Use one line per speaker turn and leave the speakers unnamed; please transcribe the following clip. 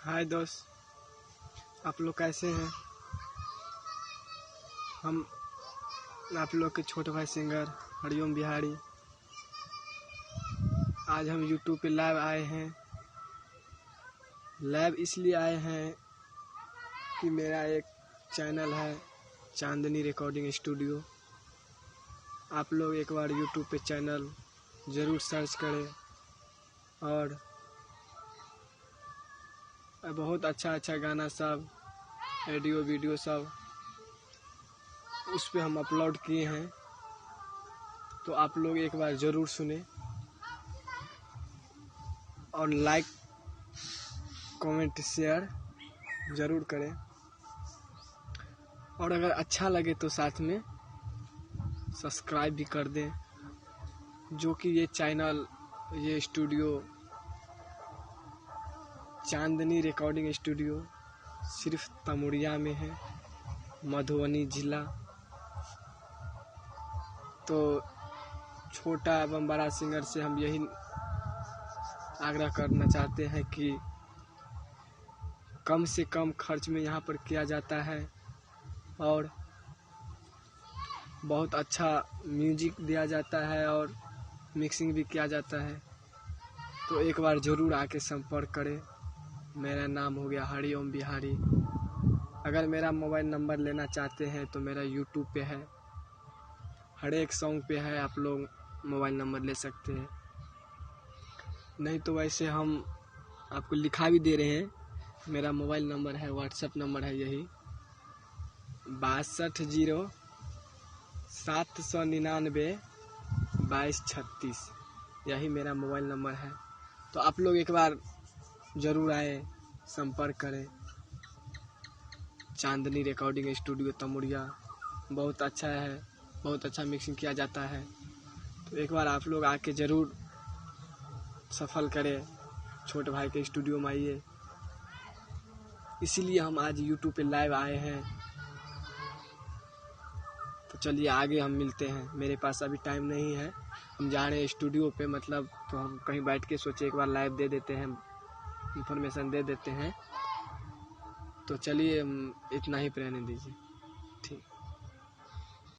हाय दोस्त, आप लोग कैसे हैं। हम आप लोग के छोटे भाई सिंगर हरिओम बिहारी। आज हम यूट्यूब पे लाइव आए हैं। लाइव इसलिए आए हैं कि मेरा एक चैनल है चांदनी रिकॉर्डिंग स्टूडियो। आप लोग एक बार यूट्यूब पे चैनल ज़रूर सर्च करें और बहुत अच्छा गाना सब ऑडियो वीडियो सब उस पे हम अपलोड किए हैं, तो आप लोग एक बार ज़रूर सुने और लाइक कमेंट शेयर ज़रूर करें। और अगर अच्छा लगे तो साथ में सब्सक्राइब भी कर दें। जो कि ये चैनल ये स्टूडियो चांदनी रिकॉर्डिंग स्टूडियो सिर्फ तमुरिया में है, मधुबनी जिला। तो छोटा एवं बड़ा सिंगर से हम यही आग्रह करना चाहते हैं कि कम से कम खर्च में यहाँ पर किया जाता है और बहुत अच्छा म्यूजिक दिया जाता है और मिक्सिंग भी किया जाता है। तो एक बार ज़रूर आके संपर्क करें। मेरा नाम हो गया हरिओम बिहारी। अगर मेरा मोबाइल नंबर लेना चाहते हैं तो मेरा यूट्यूब पे है, हर एक सॉन्ग पे है, आप लोग मोबाइल नंबर ले सकते हैं। नहीं तो वैसे हम आपको लिखा भी दे रहे हैं। मेरा मोबाइल नंबर है, व्हाट्सएप नंबर है यही 62 799 2236। यही मेरा मोबाइल नंबर है। तो आप लोग एक बार ज़रूर आए, संपर्क करें। चांदनी रिकॉर्डिंग स्टूडियो तमुरिया बहुत अच्छा है, बहुत अच्छा मिक्सिंग किया जाता है। तो एक बार आप लोग आके ज़रूर सफल करें, छोटे भाई के स्टूडियो में आइए। इसीलिए हम आज यूट्यूब पे लाइव आए हैं। तो चलिए आगे हम मिलते हैं। मेरे पास अभी टाइम नहीं है, हम जा रहे हैं स्टूडियो पे, मतलब तो हम कहीं बैठ के सोचे एक बार लाइव दे देते हैं, इंफॉर्मेशन दे देते हैं। तो चलिए इतना ही रहने दीजिए।